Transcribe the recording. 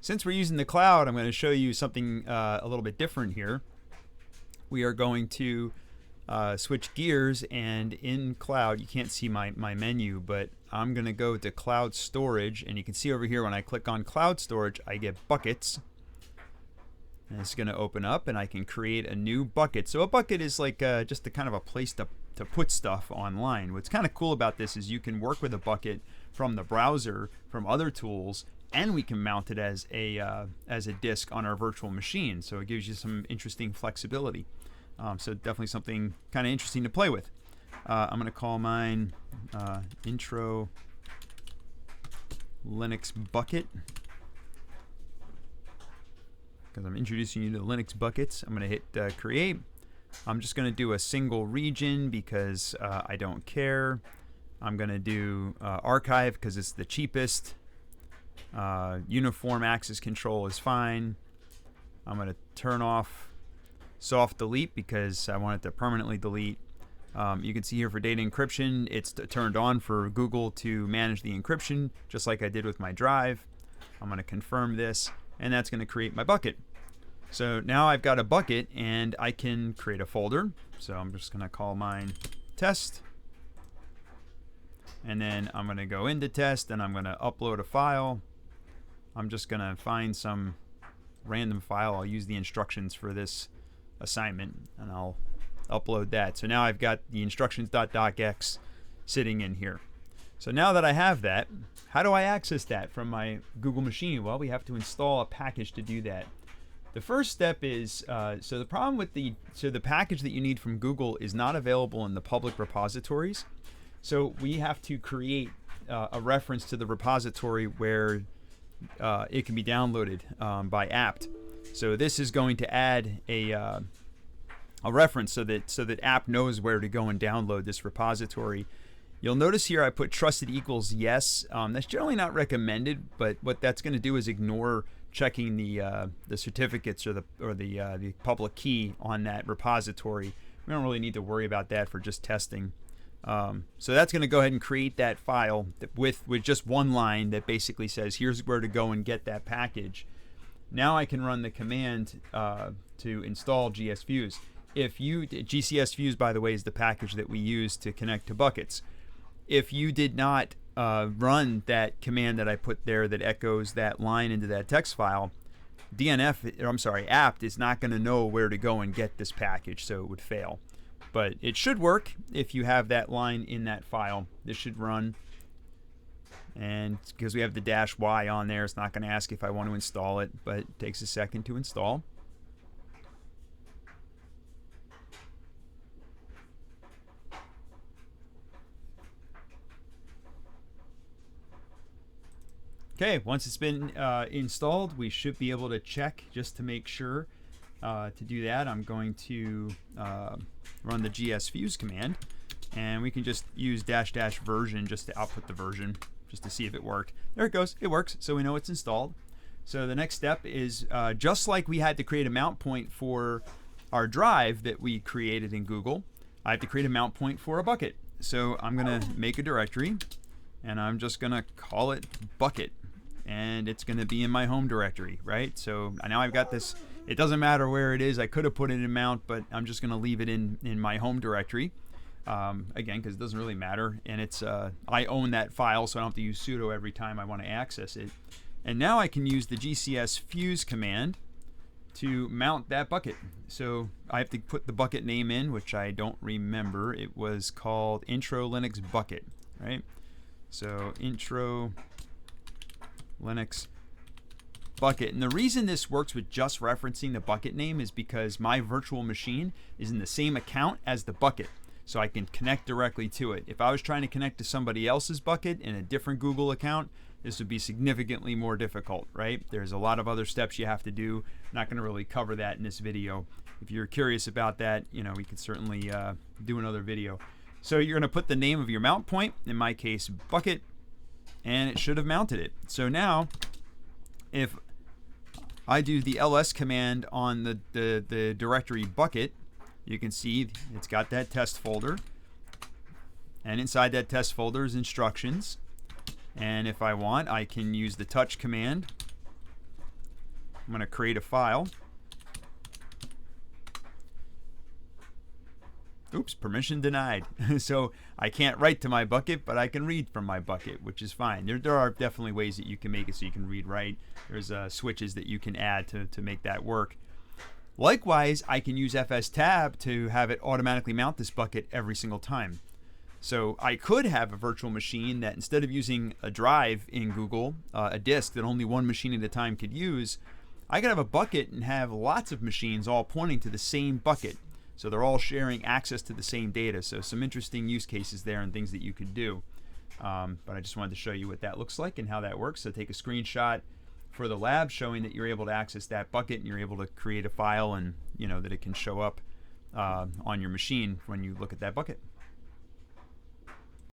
since we're using the cloud, I'm going to show you something a little bit different here. We are going to switch gears, and in cloud, you can't see my menu, but I'm going to go to cloud storage, and you can see over here when I click on cloud storage, I get buckets. And it's going to open up, and I can create a new bucket. So a bucket is like just a kind of a place to put stuff online. What's kind of cool about this is you can work with a bucket from the browser, from other tools, and we can mount it as a disk on our virtual machine. So it gives you some interesting flexibility. So definitely something kind of interesting to play with. I'm going to call mine Intro Linux Bucket, because I'm introducing you to Linux buckets. I'm going to hit create. I'm just going to do a single region because I don't care. I'm going to do archive because it's the cheapest. Uniform access control is fine. I'm going to turn off soft delete because I want it to permanently delete. You can see here for data encryption, it's turned on for Google to manage the encryption, just like I did with my drive. I'm going to confirm this, and that's going to create my bucket. So now I've got a bucket, and I can create a folder. So I'm just going to call mine test. And then I'm going to go into test, and I'm going to upload a file. I'm just going to find some random file. I'll use the instructions for this assignment, and I'll upload that. So now I've got the instructions.docx sitting in here. So now that I have that, how do I access that from my Google machine? Well, we have to install a package to do that. The first step is, so the problem with the package that you need from Google is not available in the public repositories. So we have to create a reference to the repository where it can be downloaded by apt. So this is going to add a reference so that apt knows where to go and download this repository. You'll notice here I put trusted equals yes. That's generally not recommended, but what that's going to do is ignore checking the certificates or the public key on that repository. We don't really need to worry about that for just testing. So that's going to go ahead and create that file with just one line that basically says here's where to go and get that package. Now I can run the command to install gcsfuse. gcsfuse, by the way, is the package that we use to connect to buckets. If you did not run that command that I put there that echoes that line into that text file, apt is not going to know where to go and get this package, so it would fail. But it should work if you have that line in that file. This should run, and because we have the -y on there, it's not going to ask if I want to install it, but it takes a second to install. Okay, once it's been installed, we should be able to check just to make sure. To do that, I'm going to run the gcsfuse command, and we can just use -- version just to output the version, just to see if it worked. There it goes. It works, so we know it's installed. So the next step is just like we had to create a mount point for our drive that we created in Google, I have to create a mount point for a bucket. So I'm going to make a directory, and I'm just going to call it bucket, and it's going to be in my home directory, right? So now I've got this. It doesn't matter where it is. I could have put it in mount, but I'm just going to leave it in my home directory. Again, because it doesn't really matter, and it's I own that file, so I don't have to use sudo every time I want to access it. And now I can use the gcsfuse command to mount that bucket. So I have to put the bucket name in, which I don't remember. It was called Intro Linux Bucket, right? So Intro Linux Bucket. And the reason this works with just referencing the bucket name is because my virtual machine is in the same account as the bucket, so I can connect directly to it. If I was trying to connect to somebody else's bucket in a different Google account, this would be significantly more difficult, right? There's a lot of other steps you have to do. I'm not going to really cover that in this video. If you're curious about that, we could certainly do another video. So you're going to put the name of your mount point, in my case bucket, and it should have mounted it. So now if I do the ls command on the directory bucket, you can see it's got that test folder, and inside that test folder is instructions. And if I want, I can use the touch command I'm going to create a file. Oops, permission denied. So I can't write to my bucket, but I can read from my bucket, which is fine. There are definitely ways that you can make it so you can read write. There's switches that you can add to make that work. Likewise, I can use fstab to have it automatically mount this bucket every single time. So I could have a virtual machine that, instead of using a drive in Google, a disk that only one machine at a time could use, I could have a bucket and have lots of machines all pointing to the same bucket. So they're all sharing access to the same data. So some interesting use cases there and things that you could do. But I just wanted to show you what that looks like and how that works. So take a screenshot for the lab showing that you're able to access that bucket and you're able to create a file, and that it can show up on your machine when you look at that bucket.